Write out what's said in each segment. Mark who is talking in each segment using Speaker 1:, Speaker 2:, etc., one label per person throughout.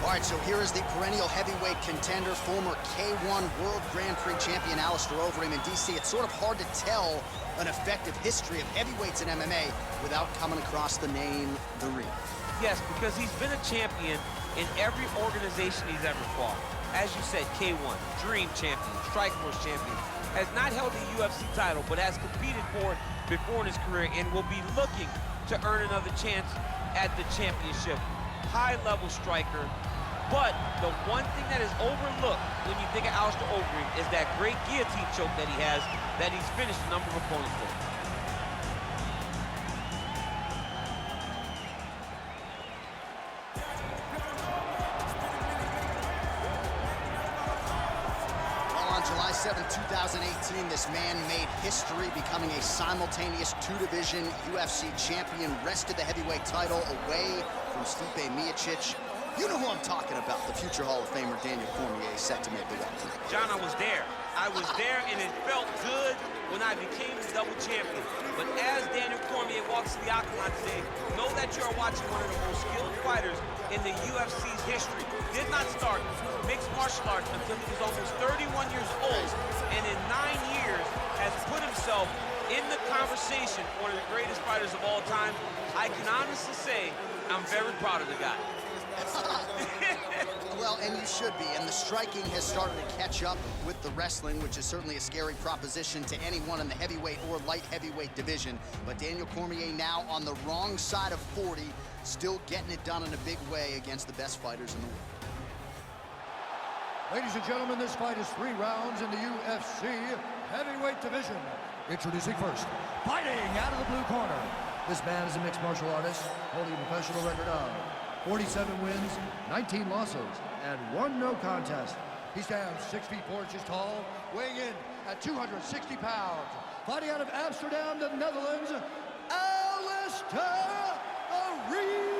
Speaker 1: All right, so here is the perennial heavyweight contender, former K1 World Grand Prix champion Alistair Overeem in DC. It's sort of hard to tell an effective history of heavyweights in MMA without coming across the name The Reem.
Speaker 2: Yes, because he's been a champion in every organization he's ever fought. As you said, K1, Dream champion, Strikeforce champion, has not held the UFC title, but has competed for it before in his career and will be looking to earn another chance at the championship. High-level striker, but the one thing that is overlooked when you think of Alistair Overeem is that great guillotine choke that he has, that he's finished a number of opponents with.
Speaker 1: On July 7, 2018, this man made history, becoming a simultaneous two-division UFC champion, wrested the heavyweight title away from Stipe Miocic. You know who I'm talking about, the future Hall of Famer Daniel Cormier, set to make the welterweight.
Speaker 2: John, I was there. I was there, and it felt good when I became the double champion. But as Daniel Cormier walks to the octagon today, know that you are watching one of the most skilled fighters in the UFC's history. Did not start mixed martial arts until he was almost 31 years old, and in 9 years has put himself in the conversation for one of the greatest fighters of all time. I can honestly say I'm very proud of the guy.
Speaker 1: Well, and you should be, and the striking has started to catch up with the wrestling, which is certainly a scary proposition to anyone in the heavyweight or light heavyweight division. But Daniel Cormier now on the wrong side of 40, still getting it done in a big way against the best fighters in the world.
Speaker 3: Ladies and gentlemen, this fight is 3 rounds in the UFC heavyweight division. Introducing first, fighting out of the blue corner. This man is a mixed martial artist, holding a professional record of 47 wins, 19 losses, and 1 no contest. He stands 6 feet 4 inches tall, weighing in at 260 pounds. Fighting out of Amsterdam, the Netherlands, Alistair Overeem!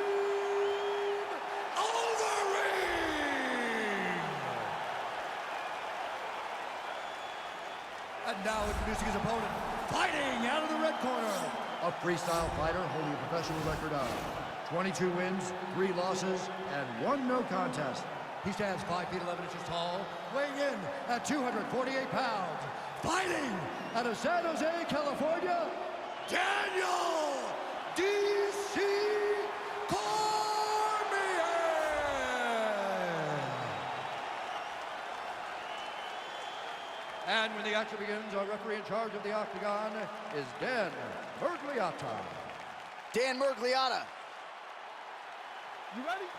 Speaker 3: And now introducing his opponent, fighting out of the red corner, a freestyle fighter holding a professional record of 22 wins, 3 losses, and 1 no contest. He stands 5 feet 11 inches tall, weighing in at 248 pounds. Fighting out of San Jose, California, Daniel D.C. Cormier! And when the action begins, our referee in charge of the octagon is Dan Mergliotta.
Speaker 1: Dan Mergliotta.
Speaker 3: You ready?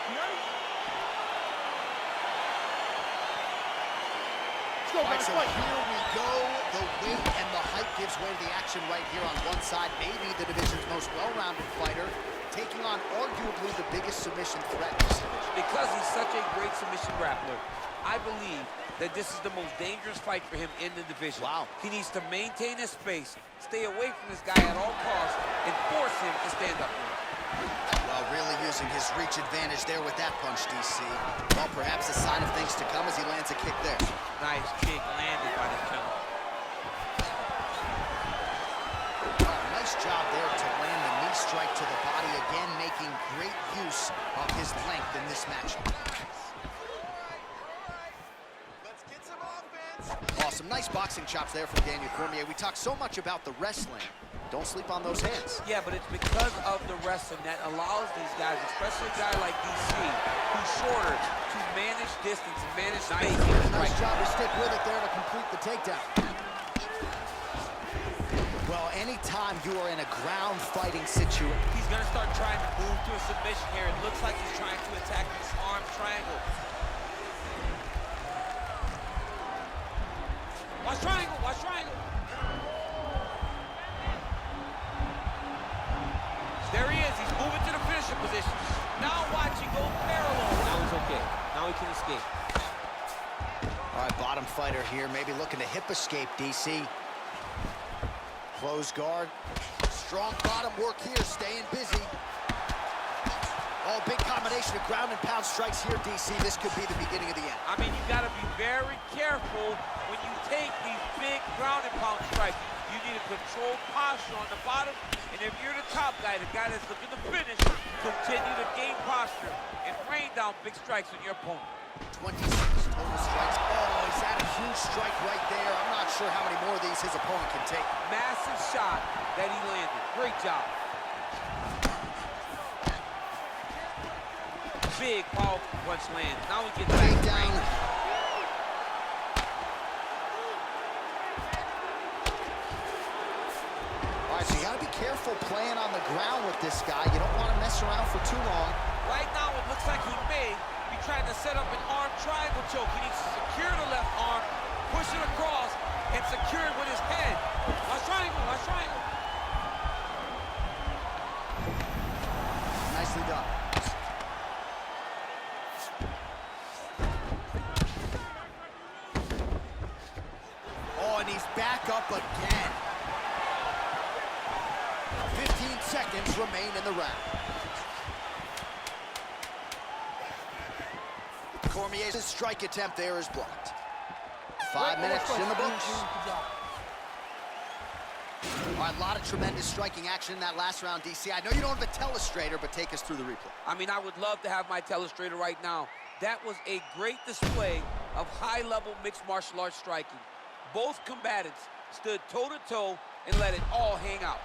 Speaker 3: You ready? Let's go,
Speaker 1: All right,
Speaker 3: guys,
Speaker 1: so
Speaker 3: fight.
Speaker 1: here we go. The weight and the height gives way to the action right here on one side. Maybe the division's most well-rounded fighter, taking on arguably the biggest submission threat in this division.
Speaker 2: Because he's such a great submission grappler, I believe that this is the most dangerous fight for him in the division.
Speaker 1: Wow.
Speaker 2: He needs to maintain his space, stay away from this guy at all costs, and force him to stand up.
Speaker 1: Well, really using his reach advantage there with that punch, DC. Well, perhaps a sign of things to come as he lands a kick there.
Speaker 2: Nice kick landed by the gentleman.
Speaker 1: Nice job there to land a knee strike to the body, again making great use of his length in this matchup. Awesome, nice boxing chops there from Daniel Cormier. We talk so much about the wrestling. Don't sleep on those hands.
Speaker 2: Yeah, but it's because of the wrestling that allows these guys, especially a guy like DC, who's shorter, to manage distance and manage space.
Speaker 1: Nice job to stick with it there to complete the takedown. Well, anytime you are in a ground fighting situation,
Speaker 2: he's gonna start trying to move to a submission here. It looks like he's trying to attack this arm triangle. Watch triangle, watch triangle. There he is, he's moving to the finishing position. Now watch him go parallel. Now he's okay, now he can escape.
Speaker 1: all right, bottom fighter here, maybe looking to hip escape, DC. Close guard, strong bottom work here, staying busy. Oh, big combination of ground and pound strikes here, DC. This could be the beginning of the end.
Speaker 2: I mean, you gotta be very careful when you take these big ground and pound strikes. You need a controlled posture on the bottom, and if you're the top guy, the guy that's looking to finish, continue to gain posture and rain down big strikes on your opponent.
Speaker 1: 26 total strikes. Oh, he's had a huge strike right there. I'm not sure how many more of these his opponent can take.
Speaker 2: Massive shot that he landed. Great job. Big, powerful punch lands. Now we get back
Speaker 1: down. All right, so you got to be careful playing on the ground with this guy. You don't want to mess around for too long.
Speaker 2: Right now, it looks like he may be trying to set up an arm triangle choke. He needs to secure the left arm, push it across, and secure it with his head. Watch triangle, watch triangle.
Speaker 1: Nicely done. Oh, and he's back up again. 15 seconds remain in the round. Cormier's strike attempt there is blocked. 5 minutes in the books. All right, a lot of tremendous striking action in that last round, DC. I know you don't have a telestrator, but take us through the replay.
Speaker 2: I mean, I would love to have my telestrator right now. That was a great display of high-level mixed martial arts striking. Both combatants stood toe-to-toe and let it all hang out.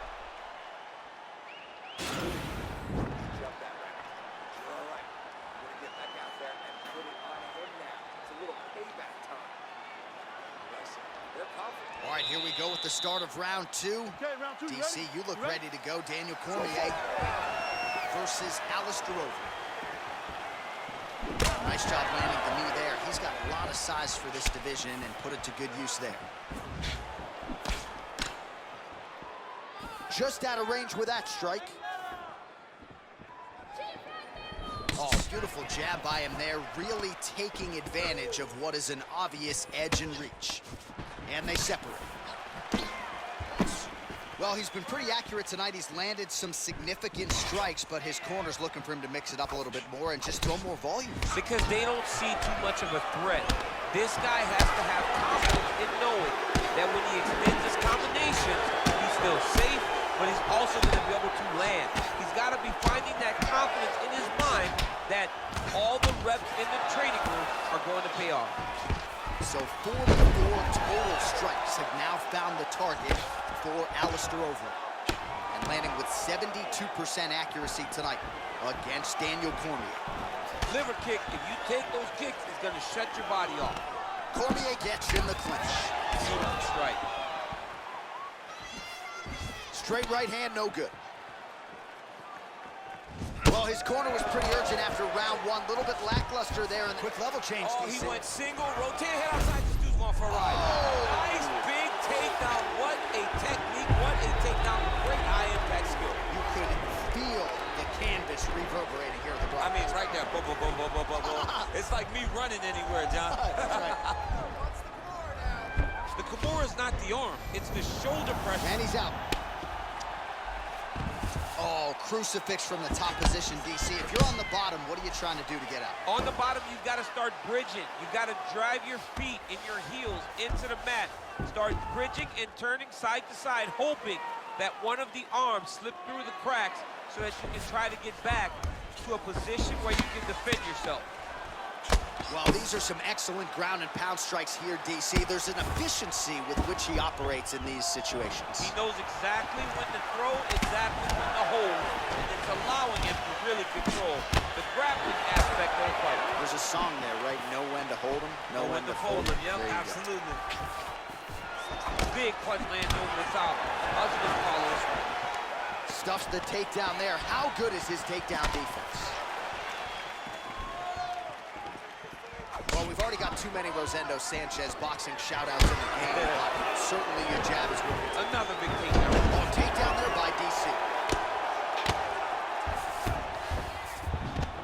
Speaker 1: All right, here we go with the start of round two.
Speaker 3: Okay, round two,
Speaker 1: DC,
Speaker 3: ready?
Speaker 1: you look ready to go. Daniel Cormier versus Alistair Overeem. Nice job landing the knee there. He's got a lot of size for this division and put it to good use there. Just out of range with that strike. Oh, beautiful jab by him there, really taking advantage of what is an obvious edge and reach. And they separate. Well, he's been pretty accurate tonight. He's landed some significant strikes, but his corner's looking for him to mix it up a little bit more and just throw more volume.
Speaker 2: Because they don't see too much of a threat. This guy has to have confidence in knowing that when he extends his combinations, he's still safe, but he's also going to be able to land. He's got to be finding that confidence in his mind that all the reps in the training room are going to pay off.
Speaker 1: So 44 total strikes have now found the target for Alistair Overeem. And landing with 72% accuracy tonight against Daniel Cormier.
Speaker 2: Liver kick, if you take those kicks, it's going to shut your body off.
Speaker 1: Cormier gets in the clinch.
Speaker 2: Beautiful strike.
Speaker 1: Straight right hand, no good. Well, his corner was pretty urgent after round one. A little bit lackluster there, and quick level change.
Speaker 2: Oh,
Speaker 1: DC.
Speaker 2: he went single, rotate head outside. This dude's going for a ride.
Speaker 1: Oh.
Speaker 2: Nice big takedown. What a technique. What a takedown. Great high-impact skill.
Speaker 1: You could feel the canvas reverberating here at the
Speaker 2: I mean,
Speaker 1: broadcast.
Speaker 2: right there. Boom, boom, boom, boom, boom, boom, boom. It's like me running anywhere, John.
Speaker 1: That's right.
Speaker 2: The Kimura is not the arm. It's the shoulder pressure.
Speaker 1: And he's out. Oh, crucifix from the top position, DC. If you're on the bottom, what are you trying to do to get out?
Speaker 2: On the bottom, you've got to start bridging. You've got to drive your feet and your heels into the mat. Start bridging and turning side to side, hoping that one of the arms slip through the cracks so that you can try to get back to a position where you can defend yourself.
Speaker 1: Well, these are some excellent ground and pound strikes here, DC. There's an efficiency with which he operates in these situations.
Speaker 2: He knows exactly when to throw, exactly when to hold, and it's allowing him to really control the grappling aspect of the fight.
Speaker 1: There's a song there, right? Know when to hold him, know when to fold him.
Speaker 2: Yep,
Speaker 1: There you go.
Speaker 2: absolutely. Big punch landing over the top. How's he gonna follow this one?
Speaker 1: Stuffs the takedown there. How good is his takedown defense? Well, we've already got too many Rosendo Sanchez boxing shout-outs in the game, but certainly your jab is worth it.
Speaker 2: Another big takedown.
Speaker 1: Oh, takedown there by DC.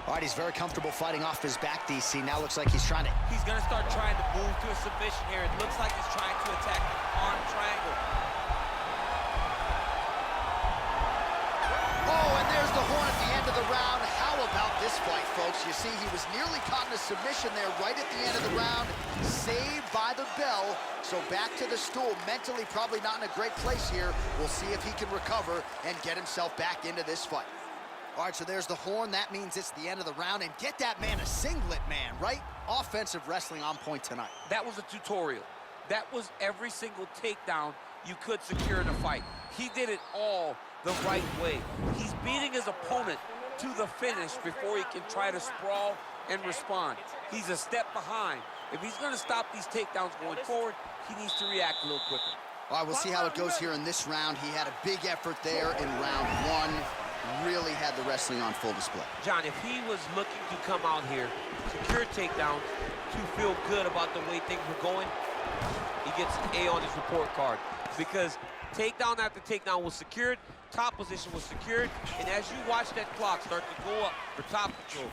Speaker 1: All right, he's very comfortable fighting off his back, DC. Now looks like he's trying to...
Speaker 2: He's gonna start trying to move to a submission here. It looks like he's trying to attack the arm triangle.
Speaker 1: Oh, and there's the horn at the end of the round. How about this fight, folks? You see, he was nearly caught in a a submission there right at the end of the round, saved by the bell. So back to the stool, mentally probably not in a great place here. We'll see if he can recover and get himself back into this fight. All right, so there's the horn. That means it's the end of the round. And get that man a singlet, man, right? Offensive wrestling on point tonight.
Speaker 2: That was a tutorial. That was every single takedown you could secure in a fight. He did it all the right way. He's beating his opponent to the finish before he can try to sprawl and respond. He's a step behind. If he's going to stop these takedowns going forward, he needs to react a little quicker.
Speaker 1: All right, we'll see how it goes here in this round. He had a big effort there in round one. Really had the wrestling on full display.
Speaker 2: John, if he was looking to come out here, secure takedowns, to feel good about the way things were going, he gets an A on his report card. Because takedown after takedown was secured, top position was secured, and as you watch that clock start to go up for top control,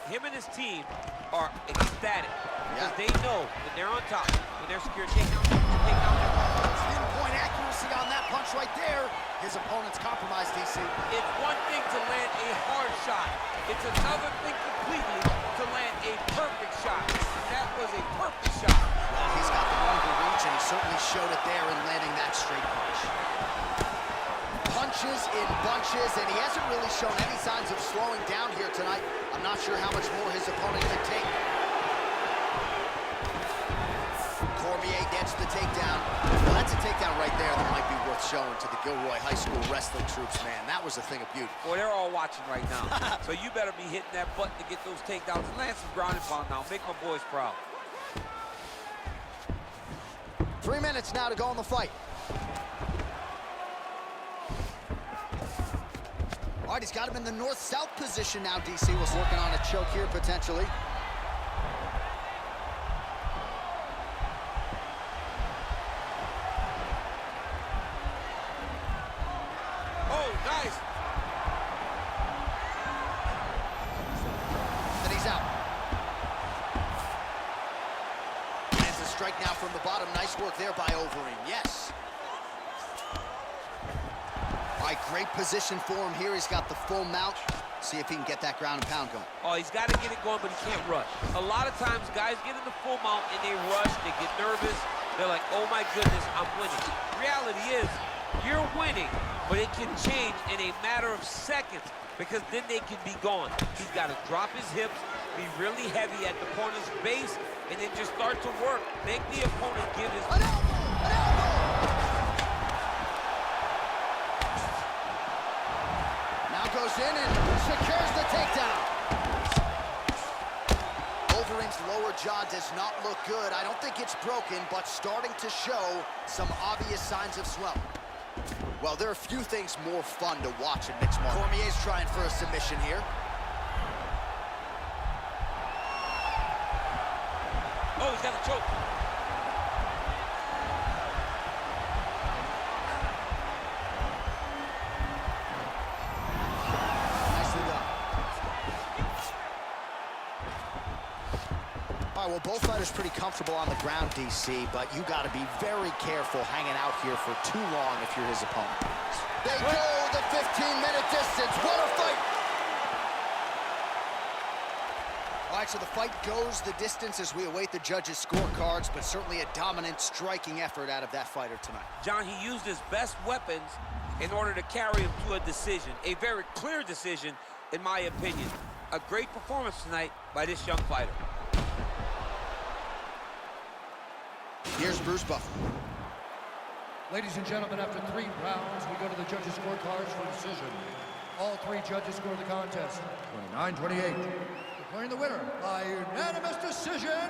Speaker 2: him and his team are ecstatic because they know that they're on top. When they're secured takedown.
Speaker 1: Pinpoint accuracy on that punch right there. His opponent's compromised, DC.
Speaker 2: It's one thing to land a hard shot. It's another thing completely to land a perfect shot. That was a perfect shot.
Speaker 1: Well, he's got the longer reach, and he certainly showed it there in landing that straight punch. Punches in bunches, and he hasn't really shown any signs of slowing down here tonight. I'm not sure how much more his opponent can take. Cormier gets the takedown. Well, that's a takedown right there that might be worth showing to the Gilroy High School wrestling troops, man. That was a thing of beauty.
Speaker 2: Boy, they're all watching right now. So you better be hitting that button to get those takedowns and land some ground and pound now. Make my boys proud.
Speaker 1: 3 minutes now to go in the fight. All right, he's got him in the north-south position now, DC. Was working on a choke here, potentially.
Speaker 2: Oh, nice.
Speaker 1: Then he's out. And it's a strike now from the bottom. Nice work there by Overeem. Yes. All right, great position for him here. He's got the full mount. See if he can get that ground and pound going.
Speaker 2: Oh, he's got to get it going, but he can't rush. A lot of times, guys get in the full mount and they rush, they get nervous. They're like, oh my goodness, I'm winning. Reality is, you're winning, but it can change in a matter of seconds because then they can be gone. He's got to drop his hips, be really heavy at the opponent's base, and then just start to work. Make the opponent give his...
Speaker 1: An elbow! An elbow! Goes in and secures the takedown. Overeem's lower jaw does not look good. I don't think it's broken, but starting to show some obvious signs of swelling. Well, there are a few things more fun to watch in mixed martial arts. Cormier's trying for a submission here.
Speaker 2: Oh, he's got a choke.
Speaker 1: All right, well, both fighters pretty comfortable on the ground, DC, but you got to be very careful hanging out here for too long if you're his opponent. They go the 15-minute distance. What a fight! All right, so the fight goes the distance as we await the judges' scorecards, but certainly a dominant striking effort out of that fighter tonight.
Speaker 2: John, he used his best weapons in order to carry him to a decision, a very clear decision, in my opinion. A great performance tonight by this young fighter.
Speaker 1: Here's Bruce Buffer.
Speaker 3: Ladies and gentlemen, after 3 rounds, we go to the judges' scorecards for decision. All 3 judges score the contest, 29-28. Declaring the winner by unanimous decision,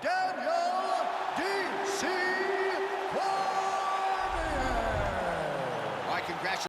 Speaker 3: Daniel D.